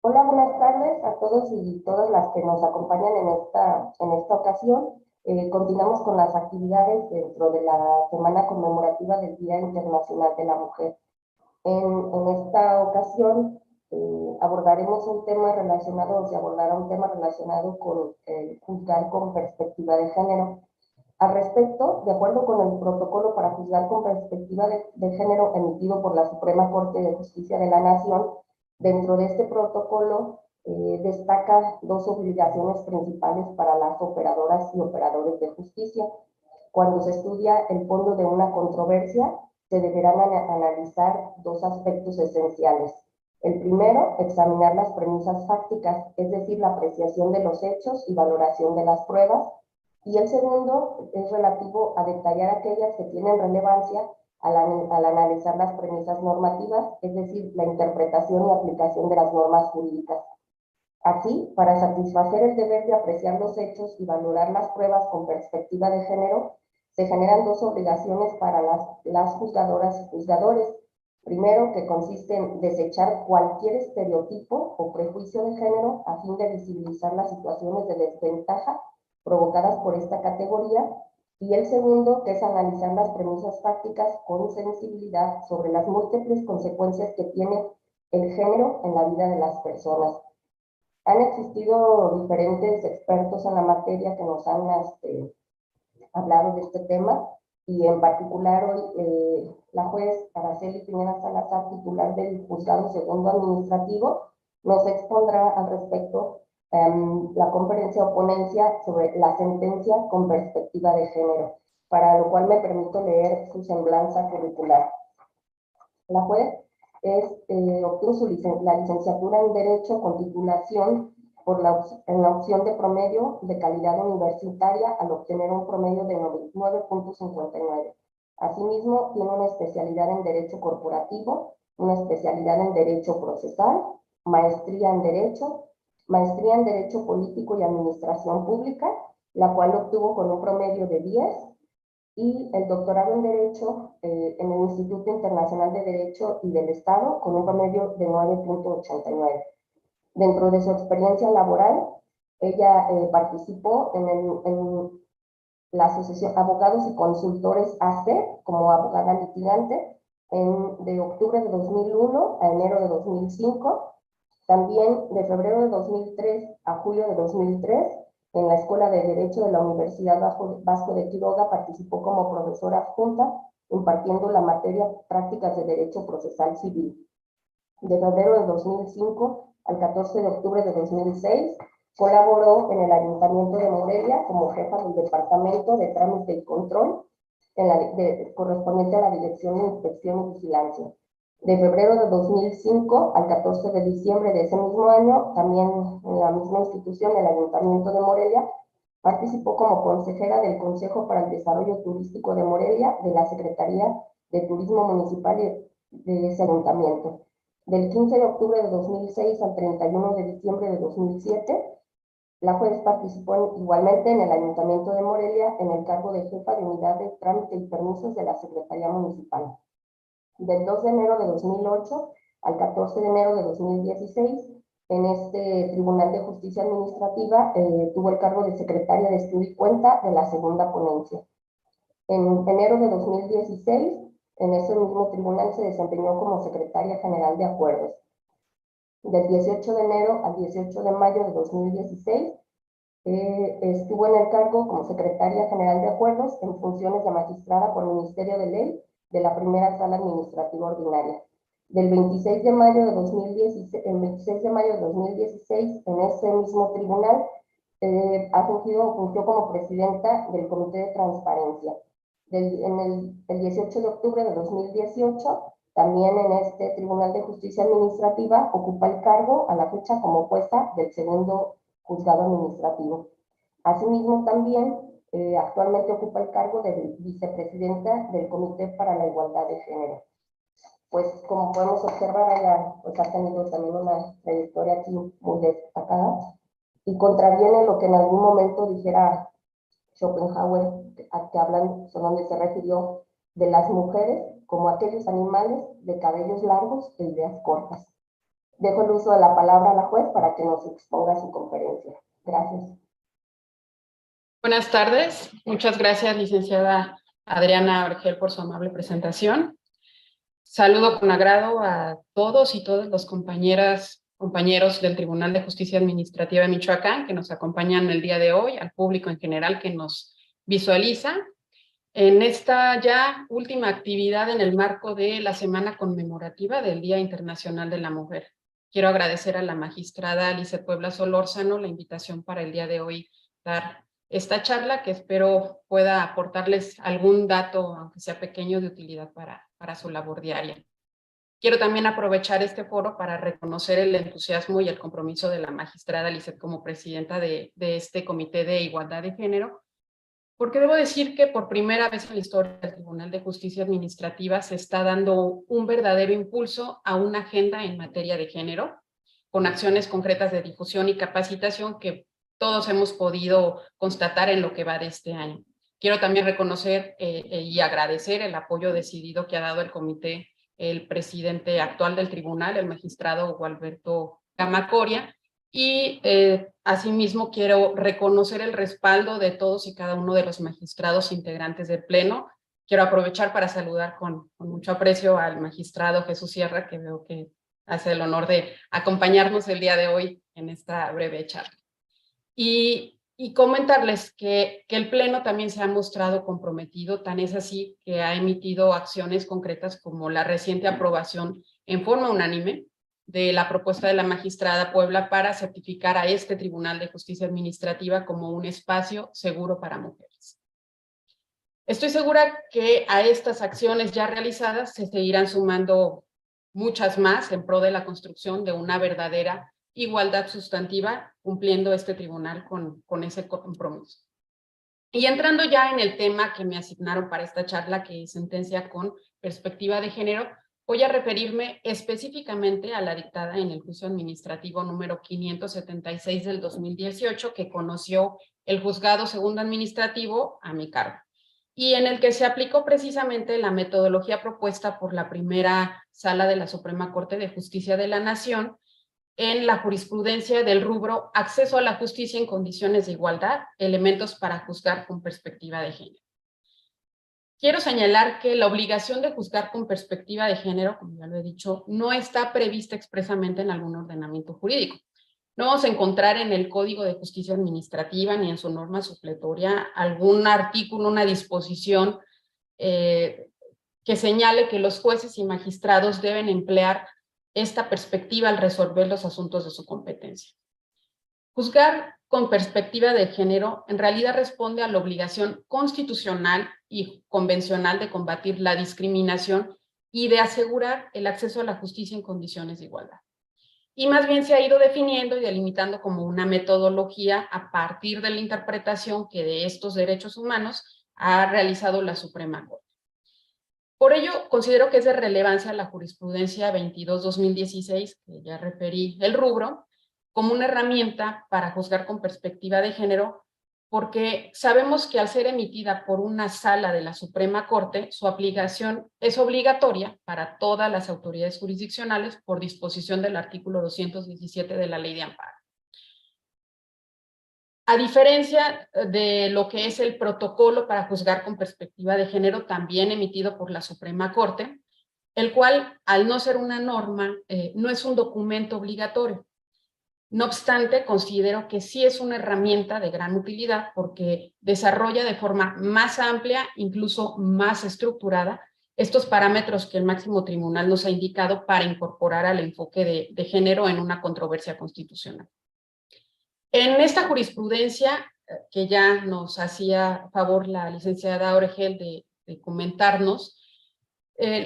Hola, buenas tardes a todos y todas las que nos acompañan en esta ocasión. Continuamos con las actividades dentro de la semana conmemorativa del Día Internacional de la Mujer. En esta ocasión abordaremos un tema relacionado, o se abordará un tema relacionado con juzgar con perspectiva de género. Al respecto, de acuerdo con el protocolo para juzgar con perspectiva de género emitido por la Suprema Corte de Justicia de la Nación, dentro de este protocolo destaca dos obligaciones principales para las operadoras y operadores de justicia. Cuando se estudia el fondo de una controversia, se deberán analizar dos aspectos esenciales. El primero, examinar las premisas fácticas, es decir, la apreciación de los hechos y valoración de las pruebas. Y el segundo es relativo a detallar aquellas que tienen relevancia al analizar las premisas normativas, es decir, la interpretación y aplicación de las normas jurídicas. Así, para satisfacer el deber de apreciar los hechos y valorar las pruebas con perspectiva de género, se generan dos obligaciones para las juzgadoras y juzgadores. Primero, que consiste en desechar cualquier estereotipo o prejuicio de género a fin de visibilizar las situaciones de desventaja provocadas por esta categoría, y el segundo, que es analizar las premisas fácticas con sensibilidad sobre las múltiples consecuencias que tiene el género en la vida de las personas. Han existido diferentes expertos en la materia que nos han hablado de este tema, y en particular hoy la juez Araceli Pineda Salazar, titular del Juzgado Segundo Administrativo, nos expondrá al respecto la conferencia o ponencia sobre la sentencia con perspectiva de género, para lo cual me permito leer su semblanza curricular. La juez obtuvo la licenciatura en Derecho con titulación en la opción de promedio de calidad universitaria al obtener un promedio de 9.59. Asimismo, tiene una especialidad en Derecho Corporativo, una especialidad en Derecho Procesal, maestría en Derecho Político y Administración Pública, la cual obtuvo con un promedio de 10, y el doctorado en Derecho en el Instituto Internacional de Derecho y del Estado con un promedio de 9.89. Dentro de su experiencia laboral, ella participó en la Asociación Abogados y Consultores AC como abogada litigante de octubre de 2001 a enero de 2005, también de febrero de 2003 a julio de 2003, en la Escuela de Derecho de la Universidad Vasco de Quiroga participó como profesora adjunta, impartiendo la materia Prácticas de Derecho Procesal Civil. De febrero de 2005 al 14 de octubre de 2006, colaboró en el Ayuntamiento de Morelia como jefa del Departamento de Trámite y Control, correspondiente a la Dirección de Inspección y Vigilancia. De febrero de 2005 al 14 de diciembre de ese mismo año, también en la misma institución, el Ayuntamiento de Morelia, participó como consejera del Consejo para el Desarrollo Turístico de Morelia, de la Secretaría de Turismo Municipal de ese ayuntamiento. Del 15 de octubre de 2006 al 31 de diciembre de 2007, la juez participó igualmente en el Ayuntamiento de Morelia en el cargo de jefa de unidad de trámite y permisos de la Secretaría Municipal. Del 2 de enero de 2008 al 14 de enero de 2016, en este Tribunal de Justicia Administrativa tuvo el cargo de secretaria de estudio y cuenta de la segunda ponencia. En enero de 2016, en ese mismo tribunal se desempeñó como secretaria general de acuerdos. Del 18 de enero al 18 de mayo de 2016, estuvo en el cargo como secretaria general de acuerdos en funciones de magistrada por Ministerio de Ley de la Primera Sala Administrativa Ordinaria. Del 26 de mayo de 2016, el 26 de mayo de 2016, en ese mismo tribunal, fungió como presidenta del Comité de Transparencia. El 18 de octubre de 2018, también en este Tribunal de Justicia Administrativa, ocupa el cargo a la fecha como jueza del segundo juzgado administrativo. Asimismo, también actualmente ocupa el cargo de vicepresidenta del Comité para la Igualdad de Género. Pues como podemos observar, ella pues, ha tenido también una trayectoria aquí muy destacada, y contraviene lo que en algún momento dijera Schopenhauer, que hablan, donde se refirió de las mujeres como aquellos animales de cabellos largos e ideas cortas. Dejo el uso de la palabra a la juez para que nos exponga su conferencia. Gracias. Buenas tardes. Muchas gracias, licenciada Adriana Orgel, por su amable presentación. Saludo con agrado a todos y todas las compañeros del Tribunal de Justicia Administrativa de Michoacán que nos acompañan el día de hoy, al público en general que nos visualiza en esta ya última actividad en el marco de la semana conmemorativa del Día Internacional de la Mujer. Quiero agradecer a la magistrada Lizeth Puebla Solórzano la invitación para el día de hoy dar esta charla, que espero pueda aportarles algún dato, aunque sea pequeño, de utilidad para su labor diaria. Quiero también aprovechar este foro para reconocer el entusiasmo y el compromiso de la magistrada Lizeth como presidenta de este Comité de Igualdad de Género, porque debo decir que por primera vez en la historia del Tribunal de Justicia Administrativa se está dando un verdadero impulso a una agenda en materia de género, con acciones concretas de difusión y capacitación que todos hemos podido constatar en lo que va de este año. Quiero también reconocer y agradecer el apoyo decidido que ha dado el comité, el presidente actual del tribunal, el magistrado Gualberto Gamacoria, y asimismo quiero reconocer el respaldo de todos y cada uno de los magistrados integrantes del Pleno. Quiero aprovechar para saludar con mucho aprecio al magistrado Jesús Sierra, que veo que hace el honor de acompañarnos el día de hoy en esta breve charla. Y comentarles que el Pleno también se ha mostrado comprometido, tan es así que ha emitido acciones concretas como la reciente aprobación en forma unánime de la propuesta de la magistrada Puebla para certificar a este Tribunal de Justicia Administrativa como un espacio seguro para mujeres. Estoy segura que a estas acciones ya realizadas se seguirán sumando muchas más en pro de la construcción de una verdadera igualdad sustantiva, cumpliendo este tribunal con ese compromiso. Y entrando ya en el tema que me asignaron para esta charla, que es sentencia con perspectiva de género, voy a referirme específicamente a la dictada en el juicio administrativo número 576 del 2018, que conoció el juzgado segundo administrativo a mi cargo, y en el que se aplicó precisamente la metodología propuesta por la primera sala de la Suprema Corte de Justicia de la Nación en la jurisprudencia del rubro acceso a la justicia en condiciones de igualdad, elementos para juzgar con perspectiva de género. Quiero señalar que la obligación de juzgar con perspectiva de género, como ya lo he dicho, no está prevista expresamente en algún ordenamiento jurídico. No vamos a encontrar en el Código de Justicia Administrativa ni en su norma supletoria algún artículo, una disposición que señale que los jueces y magistrados deben emplear esta perspectiva al resolver los asuntos de su competencia. Juzgar con perspectiva de género en realidad responde a la obligación constitucional y convencional de combatir la discriminación y de asegurar el acceso a la justicia en condiciones de igualdad. Y más bien se ha ido definiendo y delimitando como una metodología a partir de la interpretación que de estos derechos humanos ha realizado la Suprema Corte. Por ello, considero que es de relevancia la jurisprudencia 22-2016, que ya referí el rubro, como una herramienta para juzgar con perspectiva de género, porque sabemos que al ser emitida por una sala de la Suprema Corte, su aplicación es obligatoria para todas las autoridades jurisdiccionales por disposición del artículo 217 de la Ley de Amparo. A diferencia de lo que es el protocolo para juzgar con perspectiva de género, también emitido por la Suprema Corte, el cual, al no ser una norma, no es un documento obligatorio. No obstante, considero que sí es una herramienta de gran utilidad porque desarrolla de forma más amplia, incluso más estructurada, estos parámetros que el máximo tribunal nos ha indicado para incorporar al enfoque de género en una controversia constitucional. En esta jurisprudencia, que ya nos hacía favor la licenciada Orgel de comentarnos,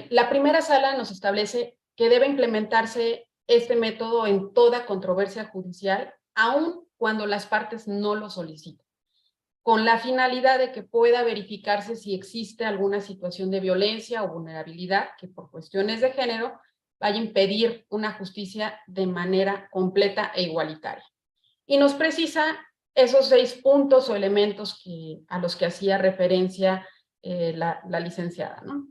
la primera sala nos establece que debe implementarse este método en toda controversia judicial, aun cuando las partes no lo soliciten, con la finalidad de que pueda verificarse si existe alguna situación de violencia o vulnerabilidad que por cuestiones de género vaya a impedir una justicia de manera completa e igualitaria. Y nos precisa esos 6 puntos o elementos a los que hacía referencia la licenciada, ¿no?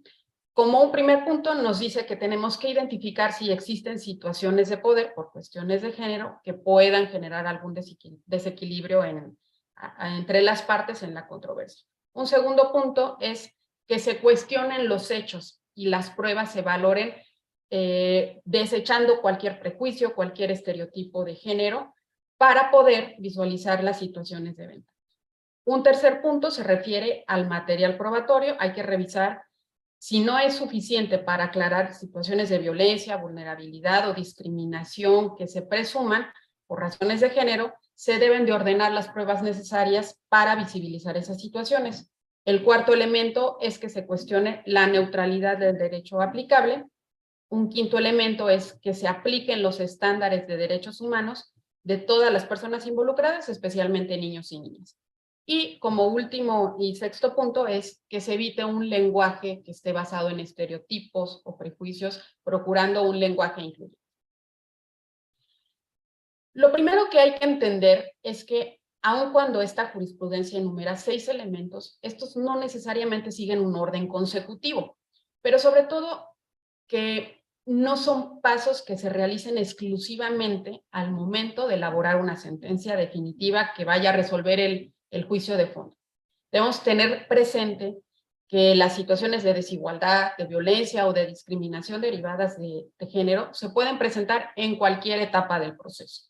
Como un primer punto nos dice que tenemos que identificar si existen situaciones de poder por cuestiones de género que puedan generar algún desequilibrio entre las partes en la controversia. Un segundo punto es que se cuestionen los hechos y las pruebas se valoren desechando cualquier prejuicio, cualquier estereotipo de género para poder visualizar las situaciones de ventaja. Un tercer punto se refiere al material probatorio. Hay que revisar si no es suficiente para aclarar situaciones de violencia, vulnerabilidad o discriminación que se presuman por razones de género, se deben de ordenar las pruebas necesarias para visibilizar esas situaciones. El cuarto elemento es que se cuestione la neutralidad del derecho aplicable. Un quinto elemento es que se apliquen los estándares de derechos humanos de todas las personas involucradas, especialmente niños y niñas. Y como último y sexto punto es que se evite un lenguaje que esté basado en estereotipos o prejuicios, procurando un lenguaje incluyente. Lo primero que hay que entender es que aun cuando esta jurisprudencia enumera 6 elementos, estos no necesariamente siguen un orden consecutivo, pero sobre todo que no son pasos que se realicen exclusivamente al momento de elaborar una sentencia definitiva que vaya a resolver el juicio de fondo. Debemos tener presente que las situaciones de desigualdad, de violencia o de discriminación derivadas de género se pueden presentar en cualquier etapa del proceso.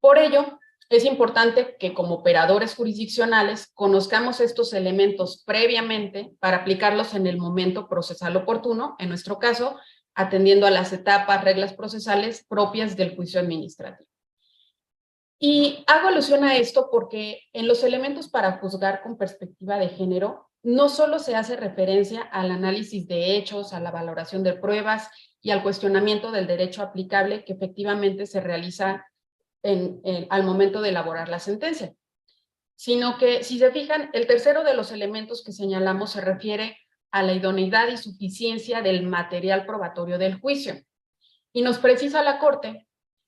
Por ello, es importante que como operadores jurisdiccionales conozcamos estos elementos previamente para aplicarlos en el momento procesal oportuno, en nuestro caso, atendiendo a las etapas, reglas procesales propias del juicio administrativo. Y hago alusión a esto porque en los elementos para juzgar con perspectiva de género, no solo se hace referencia al análisis de hechos, a la valoración de pruebas y al cuestionamiento del derecho aplicable que efectivamente se realiza al momento de elaborar la sentencia, sino que, si se fijan, el tercero de los elementos que señalamos se refiere a la idoneidad y suficiencia del material probatorio del juicio. Y nos precisa la Corte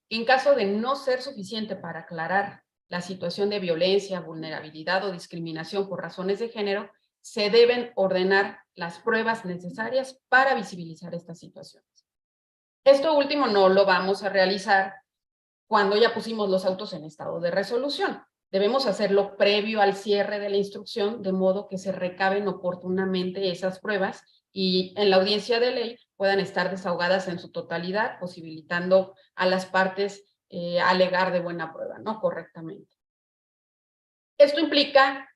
que en caso de no ser suficiente para aclarar la situación de violencia, vulnerabilidad o discriminación por razones de género, se deben ordenar las pruebas necesarias para visibilizar estas situaciones. Esto último no lo vamos a realizar cuando ya pusimos los autos en estado de resolución. Debemos hacerlo previo al cierre de la instrucción, de modo que se recaben oportunamente esas pruebas y en la audiencia de ley puedan estar desahogadas en su totalidad, posibilitando a las partes alegar de buena prueba, ¿no? Correctamente. Esto implica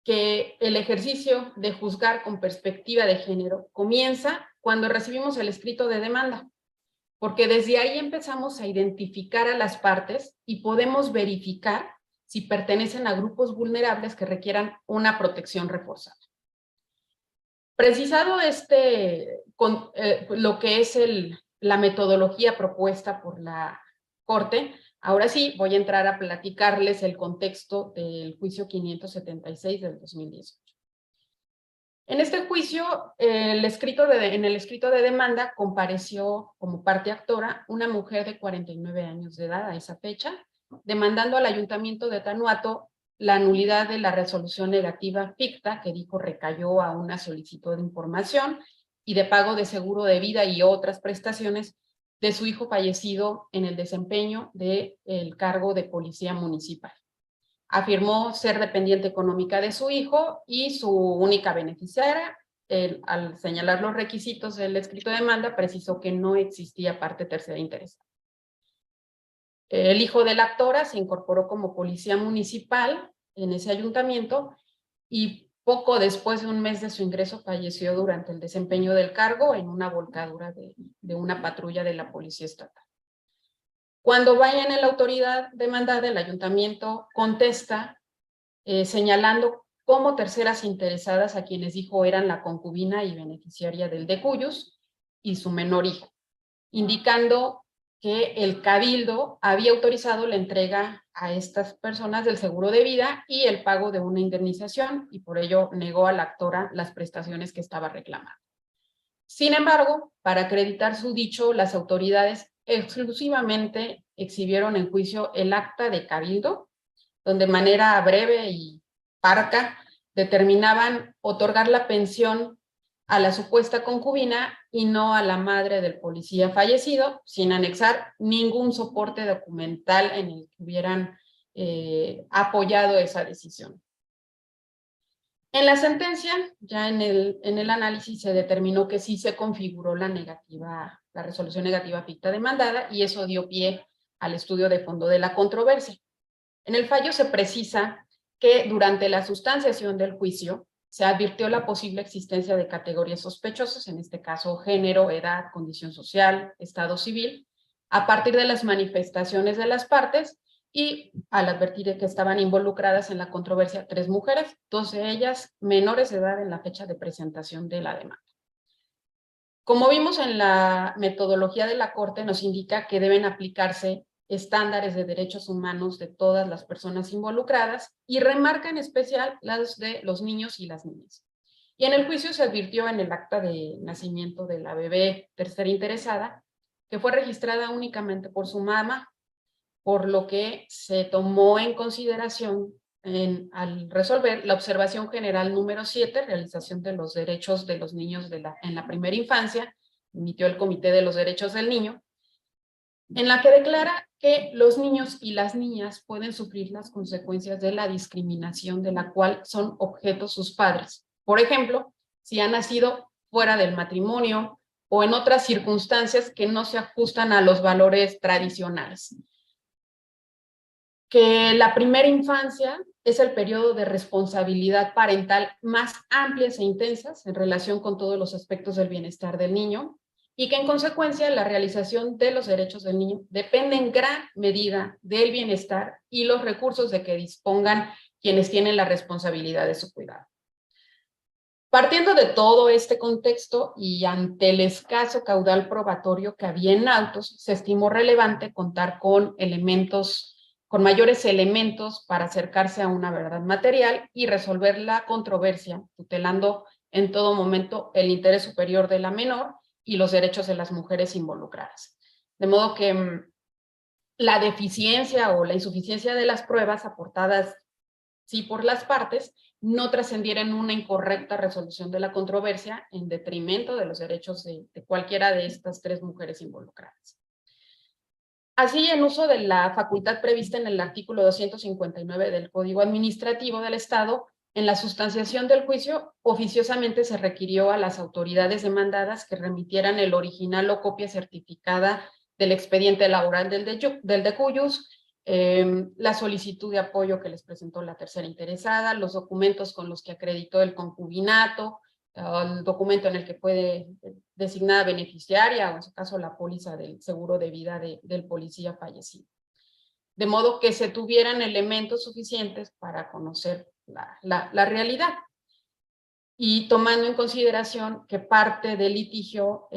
que el ejercicio de juzgar con perspectiva de género comienza cuando recibimos el escrito de demanda, porque desde ahí empezamos a identificar a las partes y podemos verificar si pertenecen a grupos vulnerables que requieran una protección reforzada. Precisado lo que es la metodología propuesta por la Corte, ahora sí voy a entrar a platicarles el contexto del juicio 576 del 2018. En este juicio, en el escrito de demanda compareció como parte actora una mujer de 49 años de edad a esa fecha, demandando al Ayuntamiento de Tanuato la nulidad de la resolución negativa ficta que dijo recayó a una solicitud de información y de pago de seguro de vida y otras prestaciones de su hijo fallecido en el desempeño del cargo de policía municipal. Afirmó ser dependiente económica de su hijo y su única beneficiaria. Al señalar los requisitos del escrito de demanda, precisó que no existía parte tercera interesada. El hijo de la actora se incorporó como policía municipal en ese ayuntamiento y poco después de un mes de su ingreso falleció durante el desempeño del cargo en una volcadura de una patrulla de la policía estatal. Cuando vayan en la autoridad demandada, el ayuntamiento contesta señalando como terceras interesadas a quienes dijo eran la concubina y beneficiaria del decuyus y su menor hijo, indicando que el cabildo había autorizado la entrega a estas personas del seguro de vida y el pago de una indemnización y por ello negó a la actora las prestaciones que estaba reclamando. Sin embargo, para acreditar su dicho, las autoridades exclusivamente exhibieron en juicio el acta de cabildo, donde de manera breve y parca determinaban otorgar la pensión a la supuesta concubina y no a la madre del policía fallecido, sin anexar ningún soporte documental en el que hubieran apoyado esa decisión. En la sentencia, ya en el análisis se determinó que sí se configuró la resolución negativa ficta demandada, y eso dio pie al estudio de fondo de la controversia. En el fallo se precisa que durante la sustanciación del juicio se advirtió la posible existencia de categorías sospechosas, en este caso género, edad, condición social, estado civil, a partir de las manifestaciones de las partes, y al advertir que estaban involucradas en la controversia 3 mujeres, 2 de ellas menores de edad en la fecha de presentación de la demanda. Como vimos en la metodología de la Corte, nos indica que deben aplicarse estándares de derechos humanos de todas las personas involucradas, y remarca en especial las de los niños y las niñas. Y en el juicio se advirtió en el acta de nacimiento de la bebé tercera interesada que fue registrada únicamente por su mamá, por lo que se tomó en consideración al resolver la observación general número 7, realización de los derechos de los niños en la primera infancia, emitió el Comité de los Derechos del Niño, en la que declara que los niños y las niñas pueden sufrir las consecuencias de la discriminación de la cual son objeto sus padres. Por ejemplo, si han nacido fuera del matrimonio o en otras circunstancias que no se ajustan a los valores tradicionales. Que la primera infancia es el periodo de responsabilidad parental más amplias e intensas en relación con todos los aspectos del bienestar del niño, y que en consecuencia la realización de los derechos del niño depende en gran medida del bienestar y los recursos de que dispongan quienes tienen la responsabilidad de su cuidado. Partiendo de todo este contexto y ante el escaso caudal probatorio que había en autos, se estimó relevante contar con mayores elementos para acercarse a una verdad material y resolver la controversia, tutelando en todo momento el interés superior de la menor y los derechos de las mujeres involucradas. De modo que la deficiencia o la insuficiencia de las pruebas aportadas sí por las partes no trascendiera en una incorrecta resolución de la controversia en detrimento de los derechos de cualquiera de estas 3 mujeres involucradas. Así, en uso de la facultad prevista en el artículo 259 del Código Administrativo del Estado, en la sustanciación del juicio, oficiosamente se requirió a las autoridades demandadas que remitieran el original o copia certificada del expediente laboral del decuyus, la solicitud de apoyo que les presentó la tercera interesada, los documentos con los que acreditó el concubinato, el documento en el que fue designada beneficiaria, o en su caso la póliza del seguro de vida del policía fallecido. De modo que se tuvieran elementos suficientes para conocer la realidad. Y tomando en consideración que parte del litigio,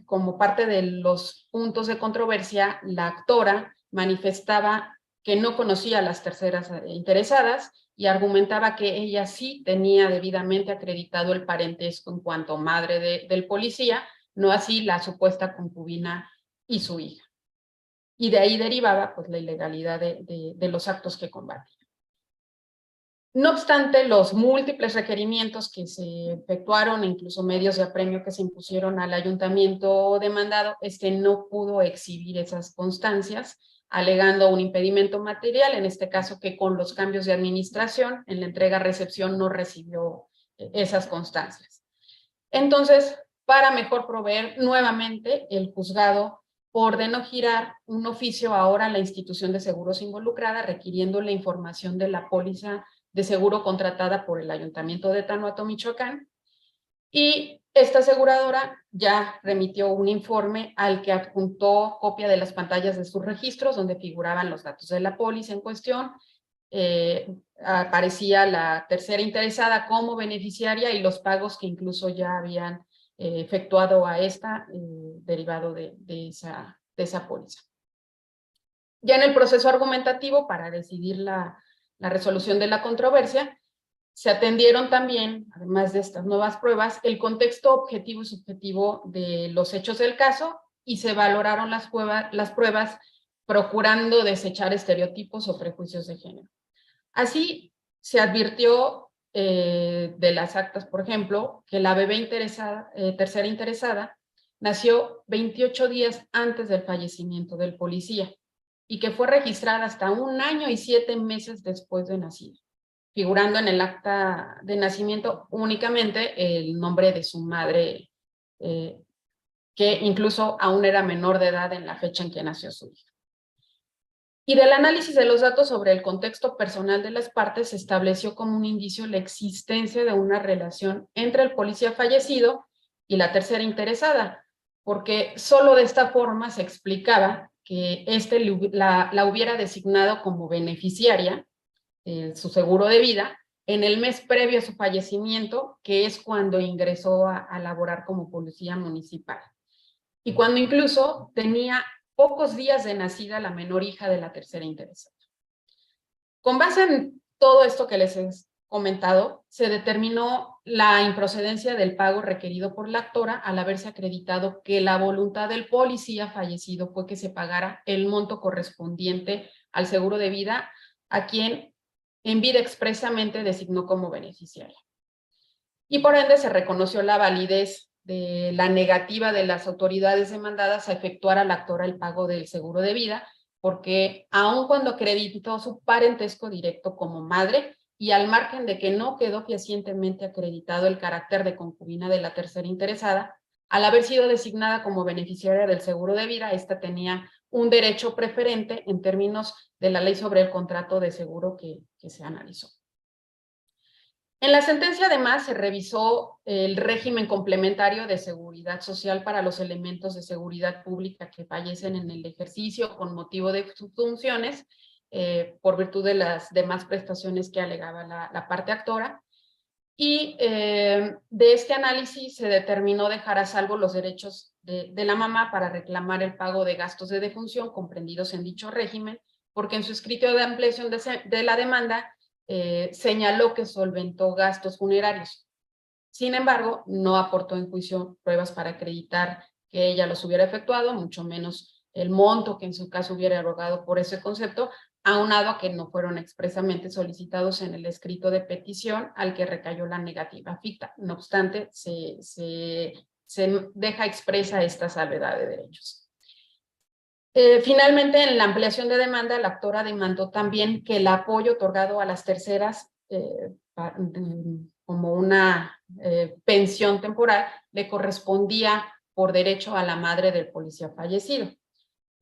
como parte de los puntos de controversia, la actora manifestaba que no conocía a las terceras interesadas y argumentaba que ella sí tenía debidamente acreditado el parentesco en cuanto madre del policía, no así la supuesta concubina y su hija. Y de ahí derivaba pues la ilegalidad de los actos que combatía. No obstante, los múltiples requerimientos que se efectuaron, incluso medios de apremio que se impusieron al ayuntamiento demandado, no pudo exhibir esas constancias, alegando un impedimento material, en este caso que con los cambios de administración, en la entrega-recepción no recibió esas constancias. Entonces, para mejor proveer nuevamente, el juzgado ordenó girar un oficio ahora a la institución de seguros involucrada, requiriendo la información de la póliza de seguro contratada por el Ayuntamiento de Tanato, Michoacán, y esta aseguradora ya remitió un informe al que adjuntó copia de las pantallas de sus registros donde figuraban los datos de la póliza en cuestión, aparecía la tercera interesada como beneficiaria y los pagos que incluso ya habían efectuado a esta derivado de esa póliza. Ya en el proceso argumentativo para decidir la resolución de la controversia, se atendieron también, además de estas nuevas pruebas, el contexto objetivo y subjetivo de los hechos del caso, y se valoraron las pruebas procurando desechar estereotipos o prejuicios de género. Así, se advirtió de las actas, por ejemplo, que la bebé tercera interesada nació 28 días antes del fallecimiento del policía y que fue registrada hasta 1 año y 7 meses después de nacida, figurando en el acta de nacimiento únicamente el nombre de su madre, que incluso aún era menor de edad en la fecha en que nació su hija. Y del análisis de los datos sobre el contexto personal de las partes, se estableció como un indicio la existencia de una relación entre el policía fallecido y la tercera interesada, porque solo de esta forma se explicaba que la hubiera designado como beneficiaria, su seguro de vida, en el mes previo a su fallecimiento, que es cuando ingresó a laborar como policía municipal. Y cuando incluso tenía pocos días de nacida la menor hija de la tercera interesada. Con base en todo esto que les he comentado, se determinó la improcedencia del pago requerido por la actora al haberse acreditado que la voluntad del policía fallecido fue que se pagara el monto correspondiente al seguro de vida a quien en vida expresamente designó como beneficiaria. Y por ende se reconoció la validez de la negativa de las autoridades demandadas a efectuar a la actora el pago del seguro de vida, porque aun cuando acreditó su parentesco directo como madre y al margen de que no quedó fehacientemente acreditado el carácter de concubina de la tercera interesada, al haber sido designada como beneficiaria del seguro de vida, esta tenía un derecho preferente en términos de la ley sobre el contrato de seguro que se analizó. En la sentencia, además, se revisó el régimen complementario de seguridad social para los elementos de seguridad pública que fallecen en el ejercicio con motivo de sus funciones, por virtud de las demás prestaciones que alegaba la parte actora. Y de este análisis se determinó dejar a salvo los derechos de la mamá para reclamar el pago de gastos de defunción comprendidos en dicho régimen, porque en su escrito de ampliación de la demanda señaló que solventó gastos funerarios. Sin embargo, no aportó en juicio pruebas para acreditar que ella los hubiera efectuado, mucho menos el monto que en su caso hubiera erogado por ese concepto, aunado a que no fueron expresamente solicitados en el escrito de petición al que recayó la negativa ficta. No obstante, se deja expresa esta salvedad de derechos. Finalmente, en la ampliación de demanda, la actora demandó también que el apoyo otorgado a las terceras como una pensión temporal le correspondía por derecho a la madre del policía fallecido.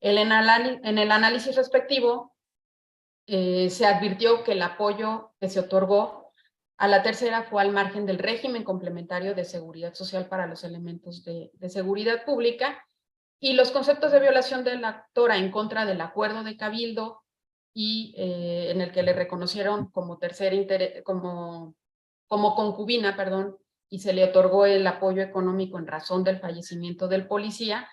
En el análisis respectivo, se advirtió que el apoyo que se otorgó a la tercera fue al margen del régimen complementario de seguridad social para los elementos de seguridad pública, y los conceptos de violación de la actora en contra del acuerdo de cabildo y en el que le reconocieron como como concubina, perdón, y se le otorgó el apoyo económico en razón del fallecimiento del policía,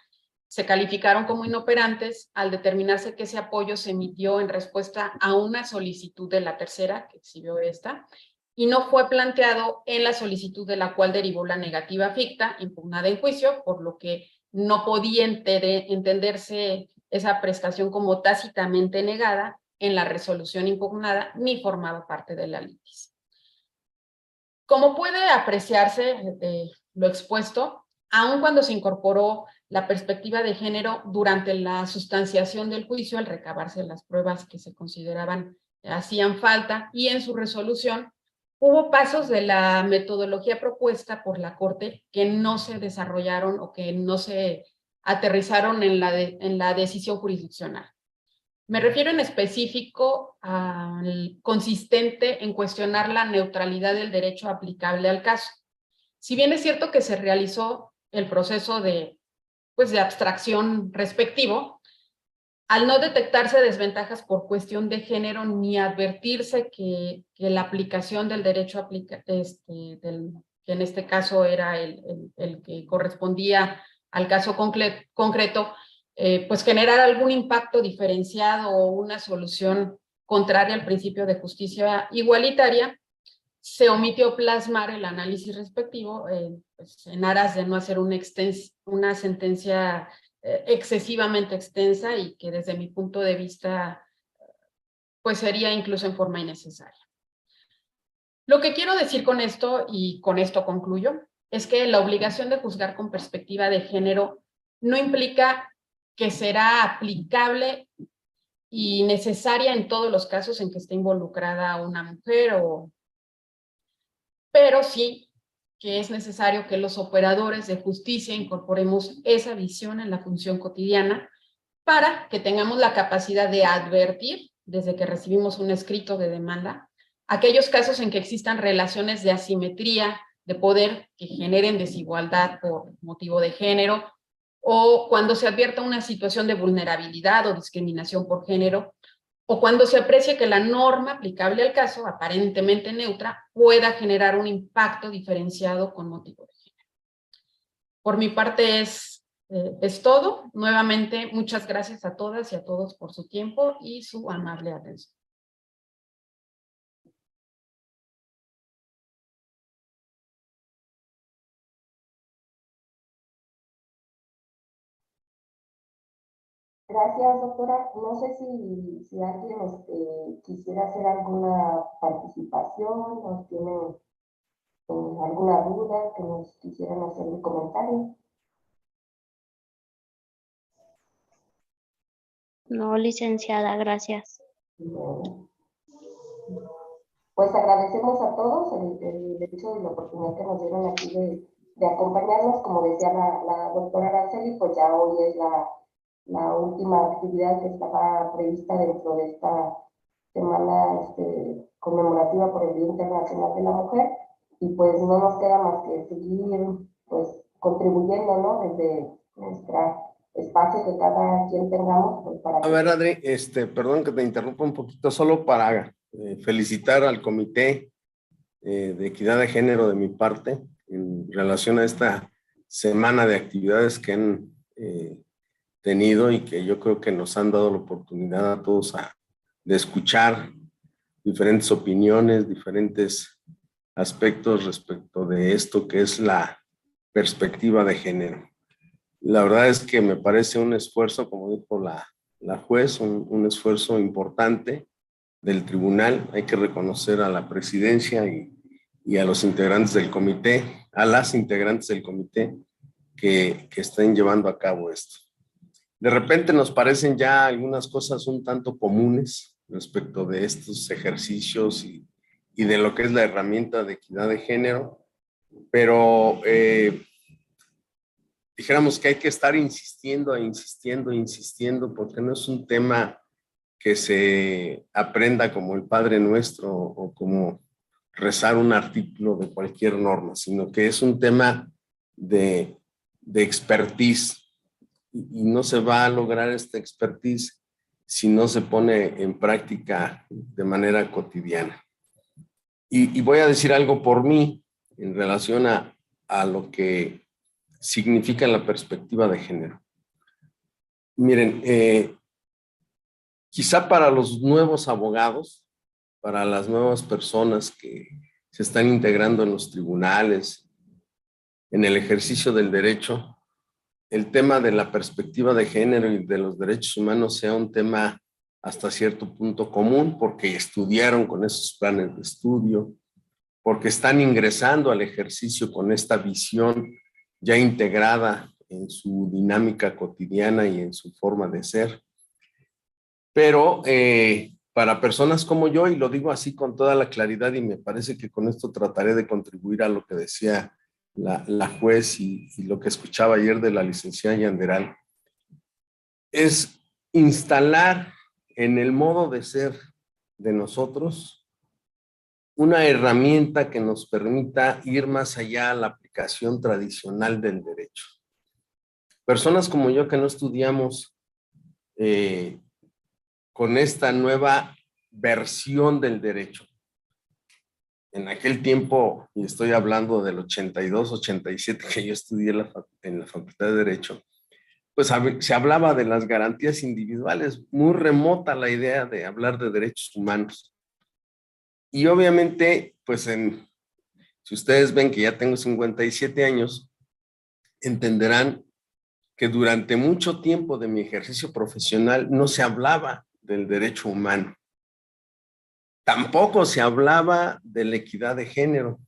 se calificaron como inoperantes al determinarse que ese apoyo se emitió en respuesta a una solicitud de la tercera, que exhibió esta, y no fue planteado en la solicitud de la cual derivó la negativa ficta impugnada en juicio, por lo que no podía entenderse esa prestación como tácitamente negada en la resolución impugnada, ni formaba parte de la litis. Como puede apreciarse de lo expuesto, aun cuando se incorporó la perspectiva de género durante la sustanciación del juicio, al recabarse las pruebas que se consideraban hacían falta, y en su resolución, hubo pasos de la metodología propuesta por la Corte que no se desarrollaron o que no se aterrizaron en la decisión jurisdiccional. Me refiero en específico al consistente en cuestionar la neutralidad del derecho aplicable al caso. Si bien es cierto que se realizó el proceso de abstracción respectivo, al no detectarse desventajas por cuestión de género ni advertirse que la aplicación del derecho que en este caso era el que correspondía al caso concreto, pues generar algún impacto diferenciado o una solución contraria al principio de justicia igualitaria, se omitió plasmar el análisis respectivo pues en aras de no hacer una sentencia excesivamente extensa y que desde mi punto de vista pues sería incluso en forma innecesaria. Lo que quiero decir con esto, y con esto concluyo, es que la obligación de juzgar con perspectiva de género no implica que será aplicable y necesaria en todos los casos en que esté involucrada una mujer, pero sí que es necesario que los operadores de justicia incorporemos esa visión en la función cotidiana para que tengamos la capacidad de advertir, desde que recibimos un escrito de demanda, aquellos casos en que existan relaciones de asimetría de poder que generen desigualdad por motivo de género, o cuando se advierta una situación de vulnerabilidad o discriminación por género, o cuando se aprecie que la norma aplicable al caso, aparentemente neutra, pueda generar un impacto diferenciado con motivo de género. Por mi parte es todo. Nuevamente, muchas gracias a todas y a todos por su tiempo y su amable atención. Gracias, doctora. No sé si alguien quisiera hacer alguna participación o tiene alguna duda que nos quisieran hacer un comentario. No, licenciada, gracias. Bueno, pues agradecemos a todos el hecho y la oportunidad que nos dieron aquí de acompañarnos. Como decía la doctora Araceli, pues ya hoy es la última actividad que estaba prevista dentro de esta semana conmemorativa por el Día Internacional de la Mujer, y pues no nos queda más que seguir pues contribuyendo, ¿no? Desde nuestro espacio que cada quien tengamos, pues para A ver, Adri, perdón que te interrumpa un poquito, solo para felicitar al Comité de Equidad de Género de mi parte en relación a esta semana de actividades que han tenido y que yo creo que nos han dado la oportunidad a todos de escuchar diferentes opiniones, diferentes aspectos respecto de esto que es la perspectiva de género. La verdad es que me parece un esfuerzo, como dijo la juez, un esfuerzo importante del tribunal. Hay que reconocer a la presidencia y a los integrantes del comité, a las integrantes del comité que estén llevando a cabo esto. De repente nos parecen ya algunas cosas un tanto comunes respecto de estos ejercicios y de lo que es la herramienta de equidad de género, pero dijéramos que hay que estar insistiendo, porque no es un tema que se aprenda como el Padre Nuestro o como rezar un artículo de cualquier norma, sino que es un tema de expertise, y no se va a lograr esta expertise si no se pone en práctica de manera cotidiana. Y voy a decir algo por mí en relación a lo que significa la perspectiva de género. Miren, quizá para los nuevos abogados, para las nuevas personas que se están integrando en los tribunales, en el ejercicio del derecho, el tema de la perspectiva de género y de los derechos humanos sea un tema hasta cierto punto común, porque estudiaron con esos planes de estudio, porque están ingresando al ejercicio con esta visión ya integrada en su dinámica cotidiana y en su forma de ser. Pero para personas como yo, y lo digo así con toda la claridad, y me parece que con esto trataré de contribuir a lo que decía la juez y lo que escuchaba ayer de la licenciada Yanderal, es instalar en el modo de ser de nosotros una herramienta que nos permita ir más allá a la aplicación tradicional del derecho. Personas como yo que no estudiamos con esta nueva versión del derecho. En aquel tiempo, y estoy hablando del 82, 87, que yo estudié en la Facultad de Derecho, pues se hablaba de las garantías individuales, muy remota la idea de hablar de derechos humanos. Y obviamente, pues si ustedes ven que ya tengo 57 años, entenderán que durante mucho tiempo de mi ejercicio profesional no se hablaba del derecho humano. Tampoco se hablaba de la equidad de género,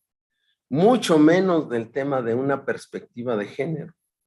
mucho menos del tema de una perspectiva de género.